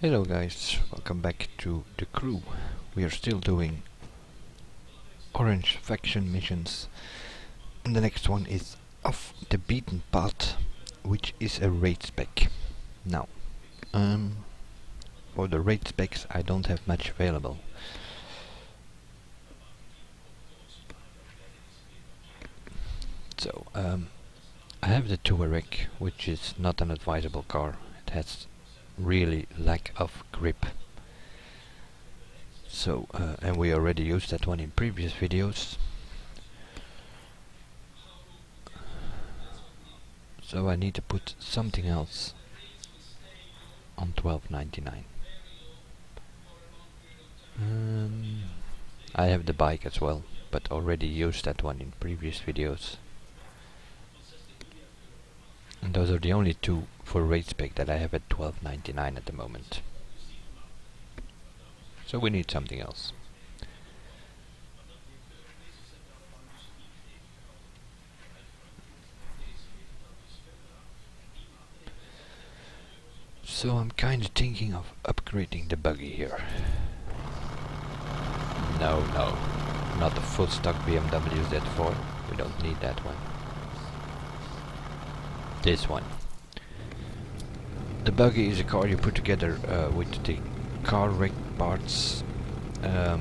Hello guys, welcome back to the crew. We are still doing orange faction missions, and the next one is Off the Beaten Path, which is a raid spec. Now, for the raid specs I don't have much available. So, I have the Touareg, which is not an advisable car. It has really lack of grip. So, and we already used that one in previous videos. So I need to put something else on 12.99. I have the bike as well, but already used that one in previous videos. And those are the only two for raid spec that I have at 12.99 at the moment. So we need something else. So I'm kind of thinking of upgrading the buggy here. No, not the full stock BMW Z4. We don't need that one. This one. The buggy is a car you put together with the car wreck parts. The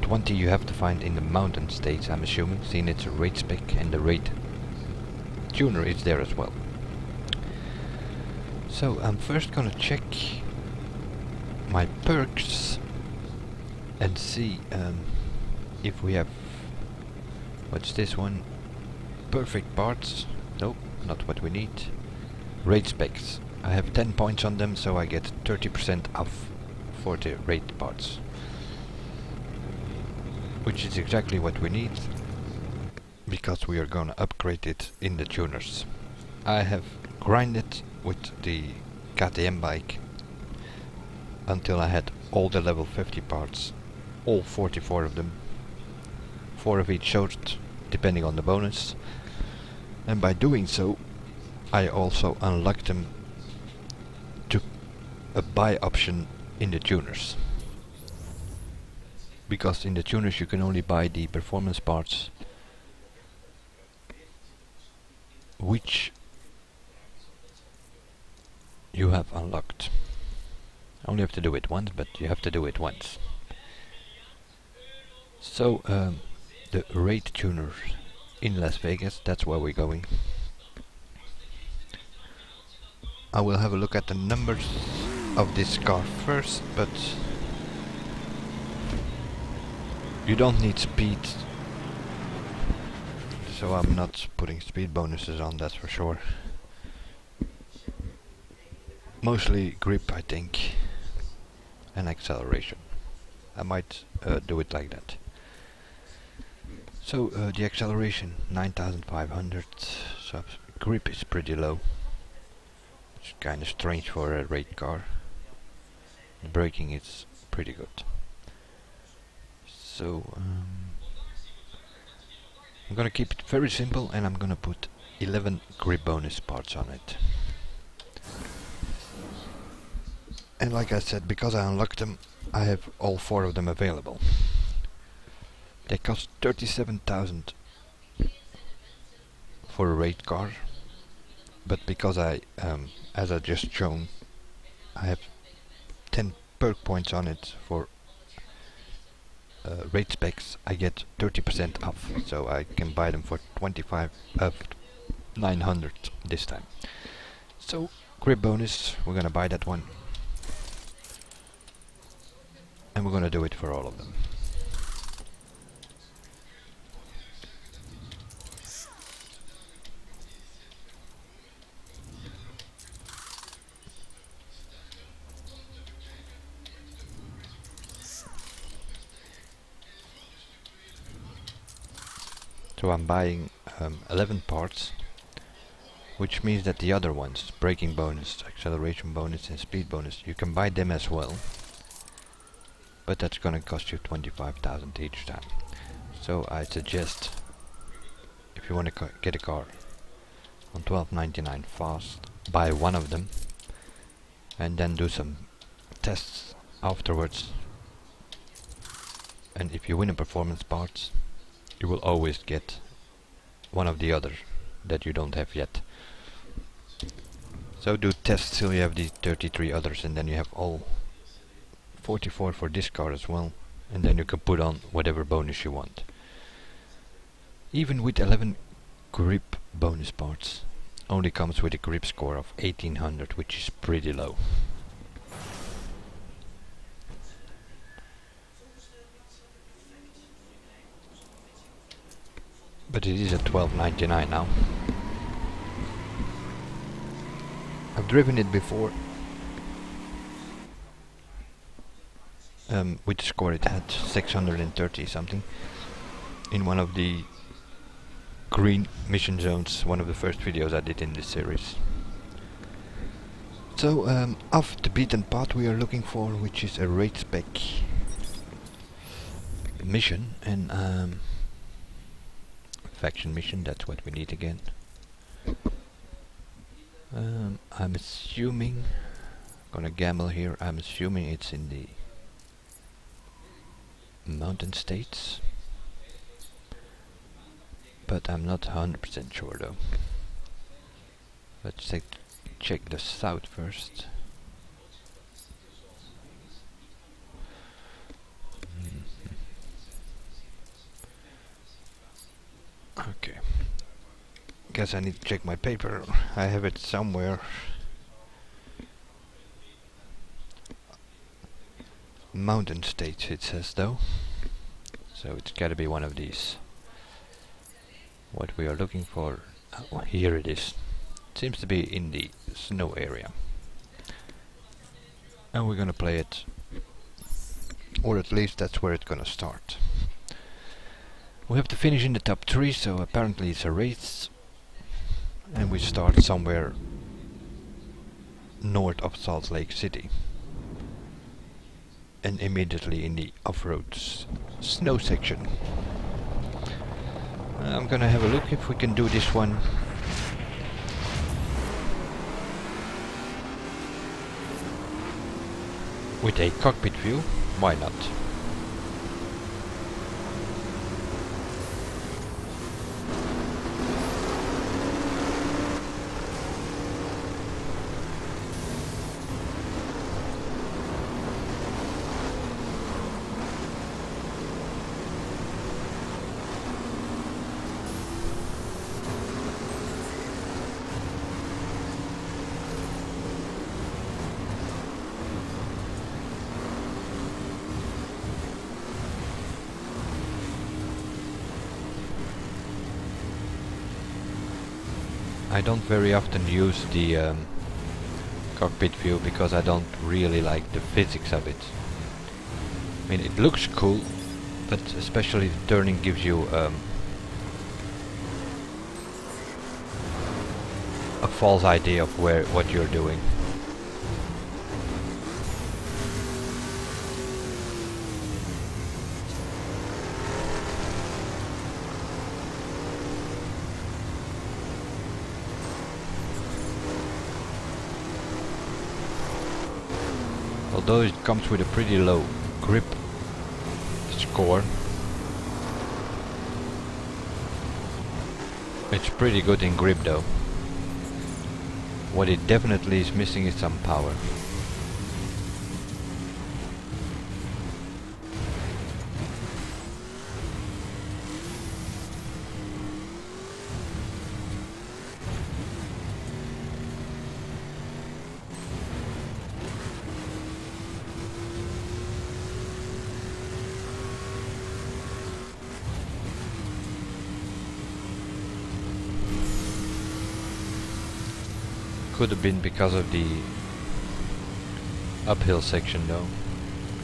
20 you have to find in the mountain states, I'm assuming, seeing it's a raid spec and the raid tuner is there as well. So I'm first gonna check my perks and see if we have, what's this one? Perfect parts. Nope, not what we need. Raid specs. I have 10 points on them, so I get 30% off for the raid parts, which is exactly what we need because we are gonna upgrade it in the tuners. I have grinded with the KTM bike until I had all the level 50 parts, all 44 of them, 4 of each showed depending on the bonus, and by doing so I also unlocked them to a buy option in the tuners, because in the tuners you can only buy the performance parts which you have unlocked. Only have to do it once, but you have to do it once. So the raid tuner in Las Vegas, that's where we're going. I will have a look at the numbers of this car first, but you don't need speed, so I'm not putting speed bonuses on, that's for sure. Mostly grip, I think, and acceleration. I might do it like that. So the acceleration 9500, so grip is pretty low. It's kind of strange for a raid car. The braking is pretty good. So I'm gonna keep it very simple, and I'm gonna put 11 grip bonus parts on it. And like I said, because I unlocked them, I have all 4 of them available. They cost 37,000 for a raid car, but because I, as I just shown, I have 10 perk points on it for raid specs, I get 30% off, so I can buy them for 900 this time. So grip bonus, we're gonna buy that one, and we're gonna do it for all of them. So I'm buying 11 parts, which means that the other ones, braking bonus, acceleration bonus and speed bonus, you can buy them as well, but that's gonna cost you 25,000 each time. So I suggest, if you want to get a car on 12.99 fast, buy one of them, and then do some tests afterwards. And if you win a performance parts, you will always get one of the other that you don't have yet. So do tests till you have the 33 others, and then you have all 44 for this car as well, and then you can put on whatever bonus you want. Even with 11 grip bonus parts, only comes with a grip score of 1800, which is pretty low. But it is at 12.99 now. I've driven it before. With the score it had 630 something in one of the green mission zones, one of the first videos I did in this series. So off the beaten path we are looking for, which is a raid spec mission and faction mission. That's what we need again. I'm assuming, gonna gamble here, I'm assuming it's in the mountain states, but I'm not 100% sure though. Let's check the south first. Okay, guess I need to check my paper. I have it somewhere. Mountain states it says though, so it's gotta be one of these. What we are looking for, oh, here it is. It seems to be in the snow area, and we're gonna play it, or at least that's where it's gonna start. We have to finish in the top 3, so apparently it's a race, and we start somewhere north of Salt Lake City, and immediately in the off-road snow section. I'm gonna have a look if we can do this one. With a cockpit view, why not? I don't very often use the cockpit view because I don't really like the physics of it. I mean, it looks cool, but especially the turning gives you a false idea of what you're doing. Although it comes with a pretty low grip score, it's pretty good in grip though. What it definitely is missing is some power. Could have been because of the uphill section though,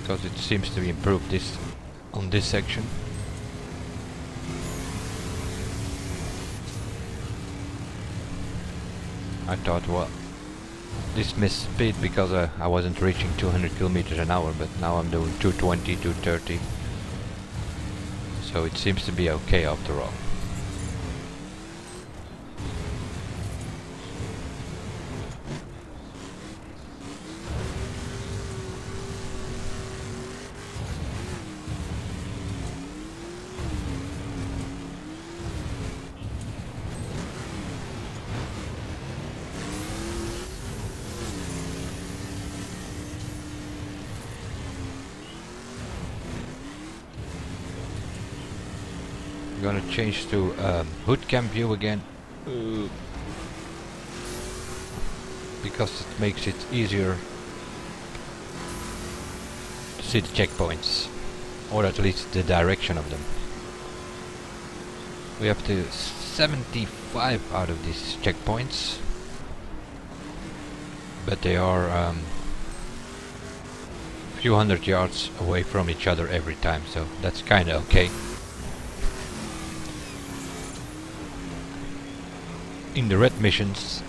because it seems to be improved on this section. I thought, well, this missed speed because I wasn't reaching 200 kilometers an hour, but now I'm doing 220, 230, so it seems to be okay after all. gonna change to hood cam view again. Because it makes it easier to see the checkpoints, or at least the direction of them. We have to 75 out of these checkpoints, but they are a few hundred yards away from each other every time, so that's kinda okay. In the red missions,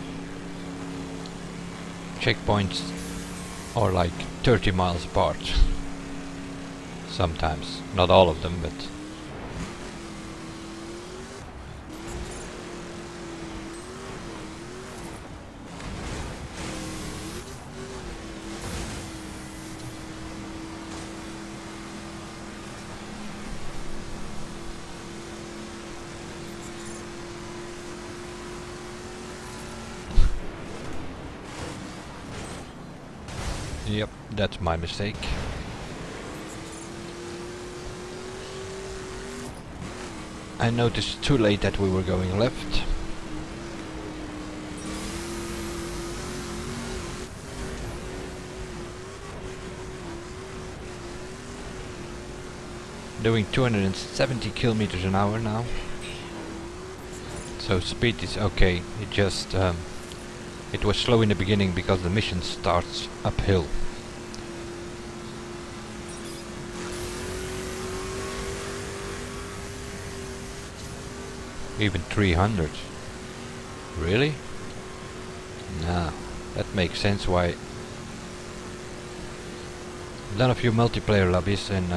checkpoints are like 30 miles apart. Sometimes, not all of them, but yep, that's my mistake. I noticed too late that we were going left. Doing 270 kilometers an hour now. So speed is okay. It just it was slow in the beginning because the mission starts uphill. Even 300. Really? Nah, that makes sense why. I've done a few multiplayer lobbies, and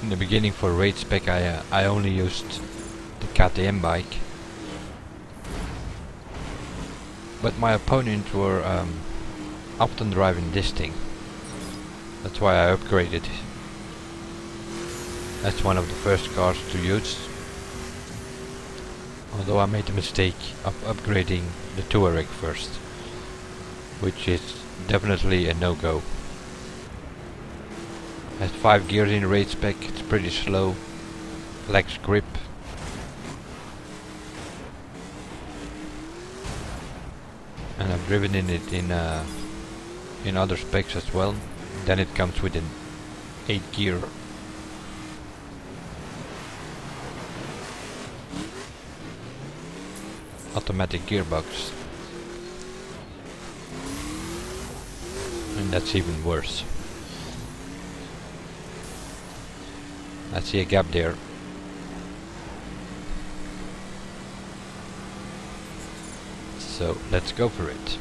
in the beginning for raid spec I only used the KTM bike. But my opponents were often driving this thing. That's why I upgraded. That's one of the first cars to use. Although I made the mistake of upgrading the Touareg first, which is definitely a no-go. Has 5 gears in raid spec, it's pretty slow, lacks grip. And I've driven in it in other specs as well. Then it comes with an 8 gear. Automatic gearbox, and that's even worse. I see a gap there. So let's go for it.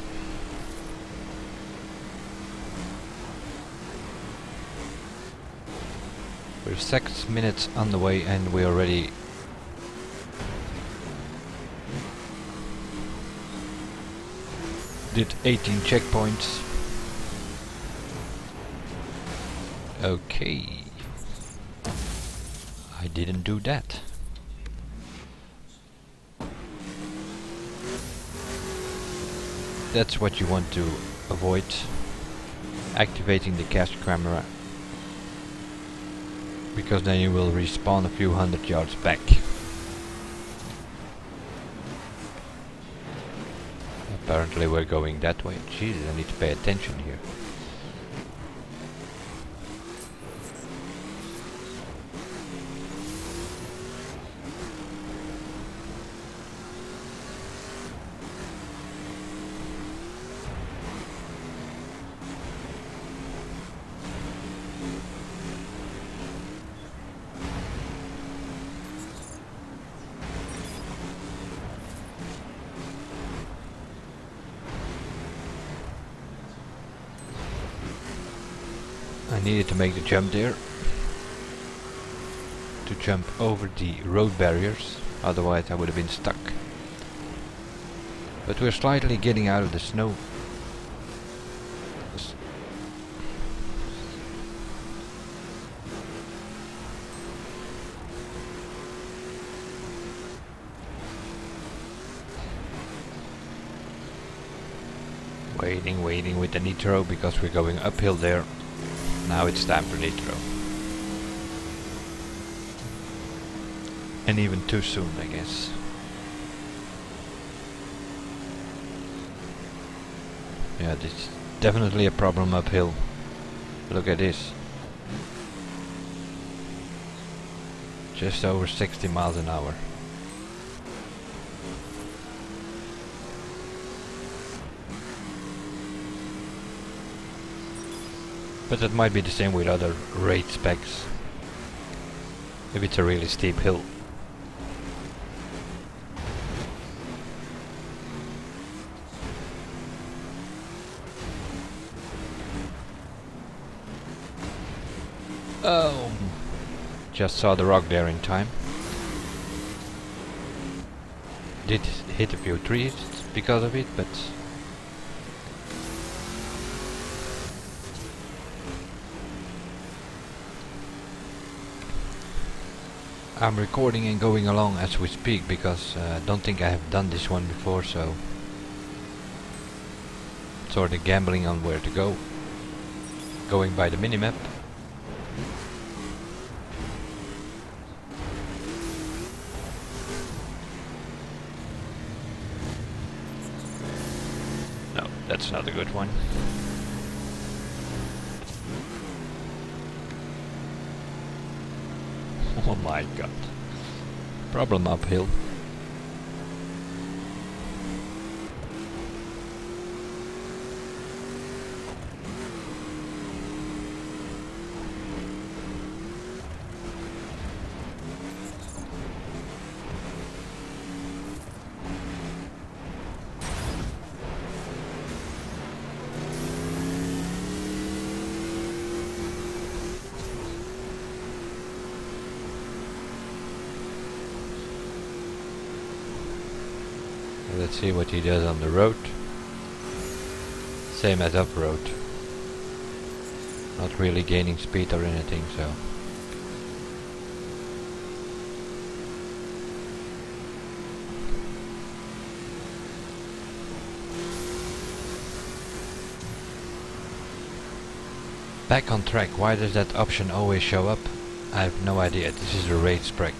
We're 6 minutes on the way and we already did 18 checkpoints. Okay. I didn't do that. That's what you want to avoid. Activating the cache camera. Because then you will respawn a few hundred yards back. Apparently we're going that way. Jesus, I need to pay attention here. I needed to make the jump there to jump over the road barriers, otherwise I would have been stuck. But we're slightly getting out of the snow. Waiting with the nitro because we're going uphill there. Now it's time for nitro. And even too soon, I guess. Yeah, this is definitely a problem uphill. Look at this. Just over 60 miles an hour. But that might be the same with other raid specs. If it's a really steep hill. Oh! Just saw the rock there in time. Did hit a few trees because of it, but I'm recording and going along as we speak because I don't think I have done this one before, so sort of gambling on where to go. Going by the minimap. No, that's not a good one. Oh my god. Problem uphill. Let's see what he does on the road. Same as off-road. Not really gaining speed or anything, so. Back on track, why does that option always show up? I have no idea. This is a raid spec.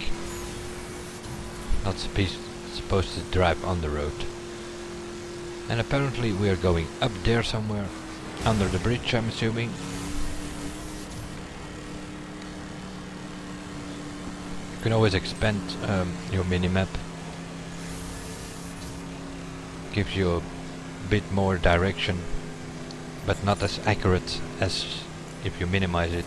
Not supposed to drive on the road. And apparently we are going up there somewhere, under the bridge, I'm assuming. You can always expand your minimap. Gives you a bit more direction, but not as accurate as if you minimize it.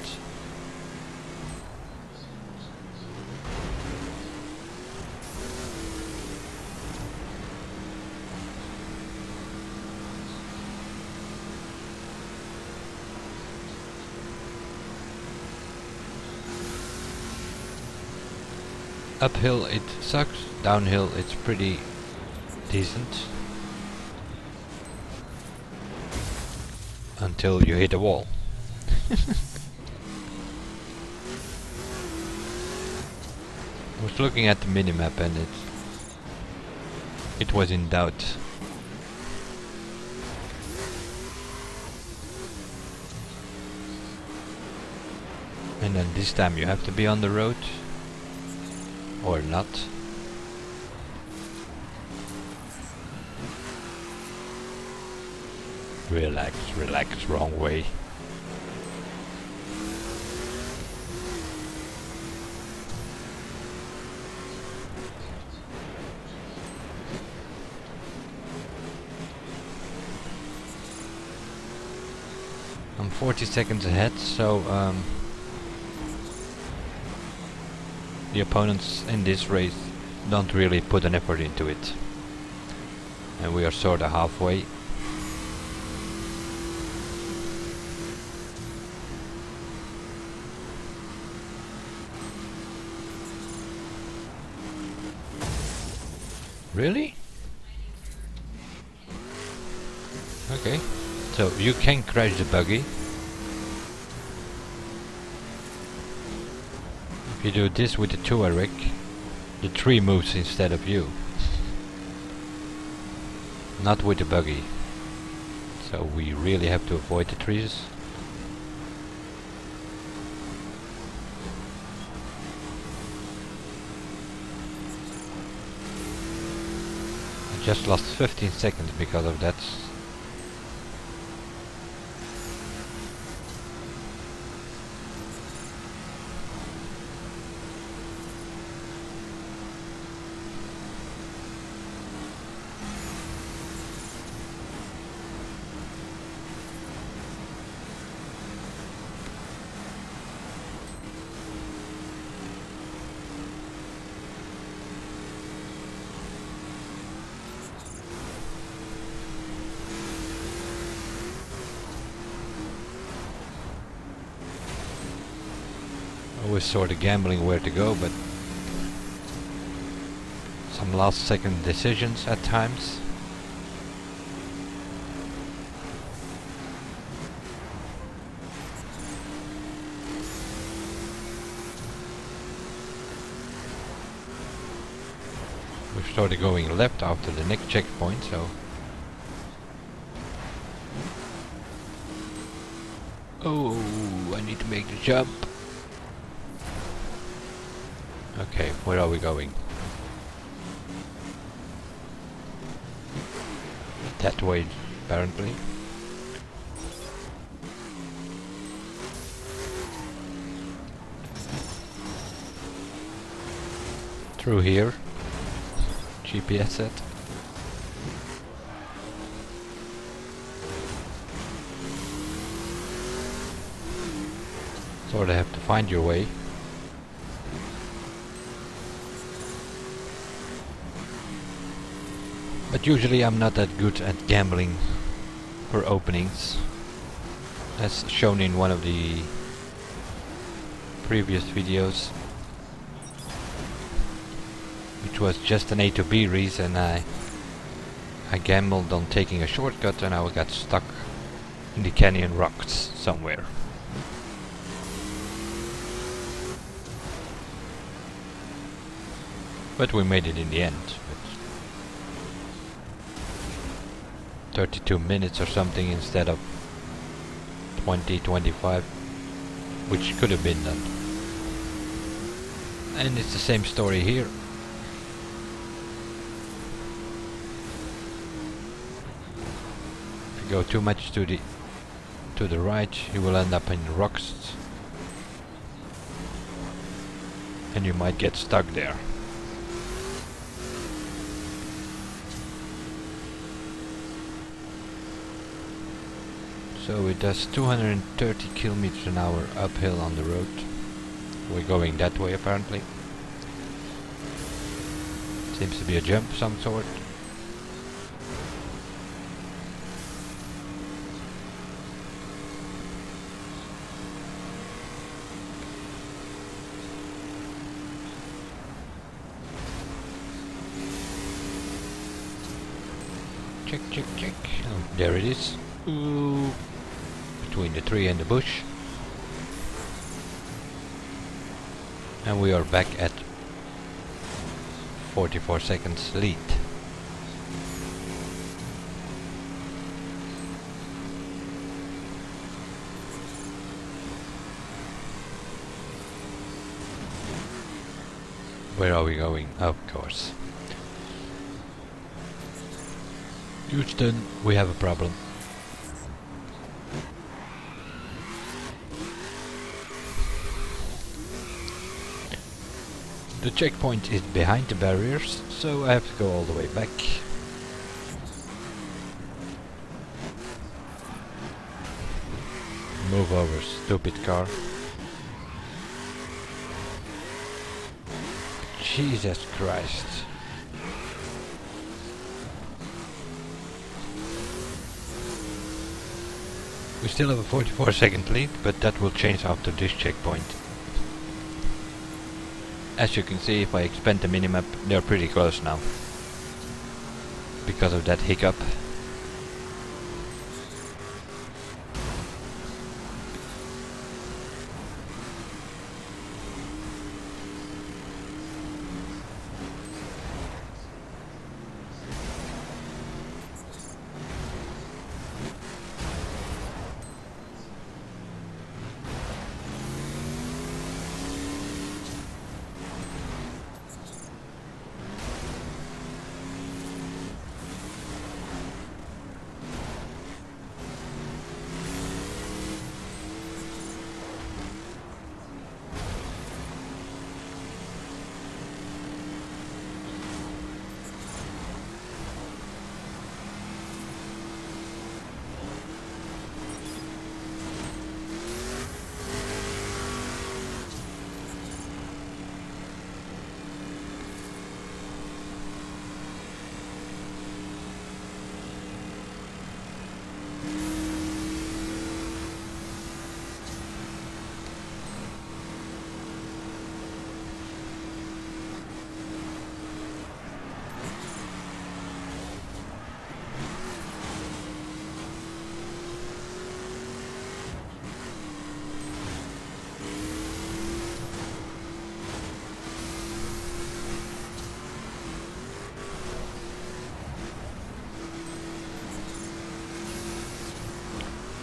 Uphill it sucks, downhill it's pretty decent. Until you hit a wall. I was looking at the minimap and it was in doubt. And then this time you have to be on the road. Or not. Relax, relax, wrong way. I'm 40 seconds ahead, so the opponents in this race don't really put an effort into it. And we are sorta halfway. Really? Okay. So you can crash the buggy. If you do this with the Tuareg, the tree moves instead of you. Not with the buggy. So we really have to avoid the trees. Just lost 15 seconds because of that. Always sort of gambling where to go, but some last second decisions at times. We started going left after the next checkpoint, so... Oh, I need to make the jump. Okay, where are we going? That way, apparently. Through here. GPS set. Sort of have to find your way. But usually I'm not that good at gambling for openings, as shown in one of the previous videos, which was just an A to B reason. I gambled on taking a shortcut and I got stuck in the canyon rocks somewhere. But we made it in the end. 32 minutes or something instead of 20-25, which could have been done. And it's the same story here. If you go too much to the right, you will end up in the rocks and you might get stuck there. So it does 230 kilometers an hour uphill on the road. We're going that way apparently. Seems to be a jump of some sort. Check, check, check. Oh, there it is. Ooh. Between the tree and the bush. And we are back at 44 seconds lead. Where are we going? Of course. Houston, we have a problem. The checkpoint is behind the barriers, so I have to go all the way back. Move over, stupid car. Jesus Christ. We still have a 44-second lead, but that will change after this checkpoint. As you can see, if I expand the minimap, they're pretty close now. Because of that hiccup.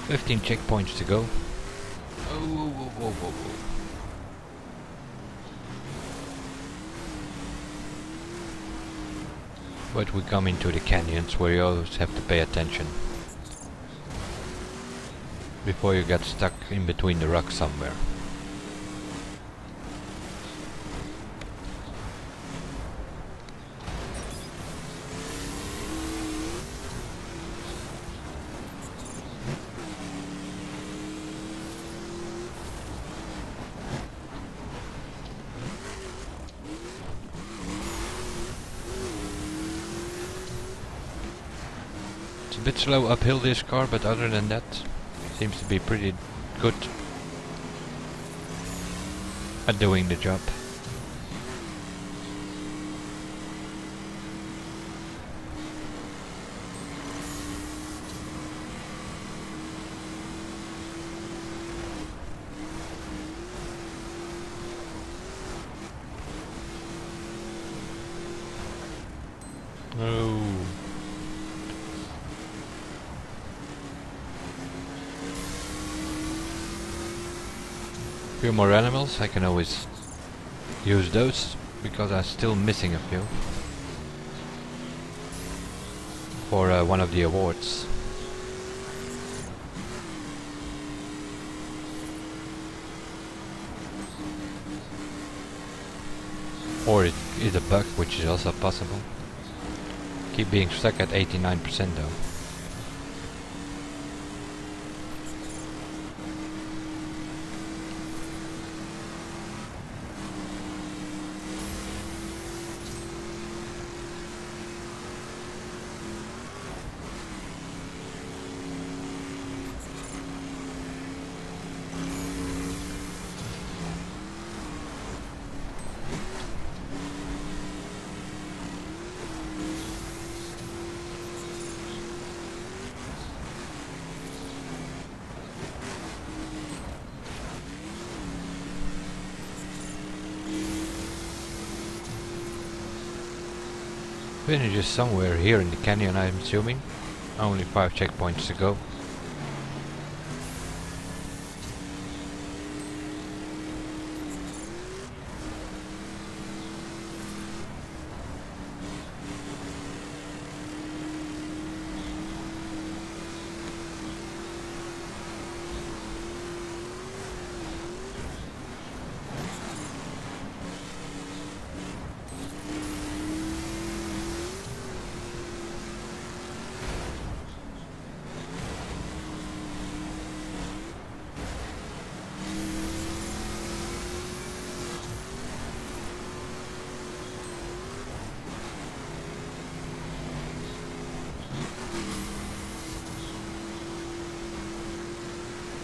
15 checkpoints to go. Oh, whoa, whoa, whoa, whoa, whoa. But we come into the canyons where you always have to pay attention before you get stuck in between the rocks somewhere. It's a bit slow uphill this car, but other than that seems to be pretty good at doing the job. Oh. Few more animals, I can always use those because I'm still missing a few for one of the awards. Or it is a bug, which is also possible. Keep being stuck at 89% though. Finish is somewhere here in the canyon, I'm assuming. Only 5 checkpoints to go.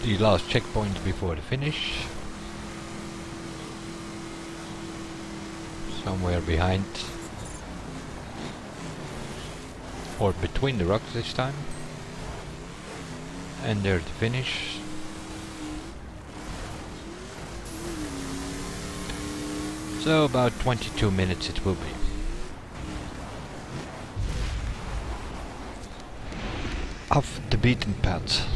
The last checkpoint before the finish. Somewhere behind. Or between the rocks this time. And there's the finish. So about 22 minutes it will be. Off the beaten path.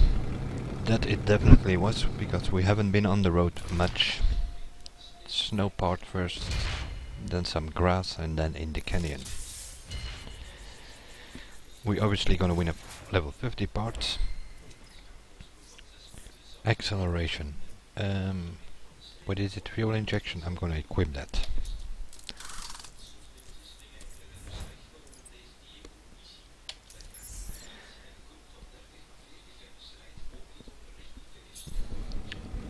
That it definitely was, because we haven't been on the road much. Snow part first, then some grass, and then in the canyon. We're obviously gonna win a level 50 part. Acceleration. What is it? Fuel injection? I'm gonna equip that.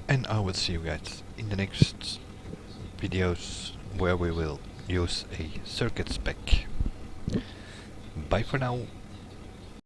And I will see you guys in the next videos where we will use a circuit spec. Bye for now.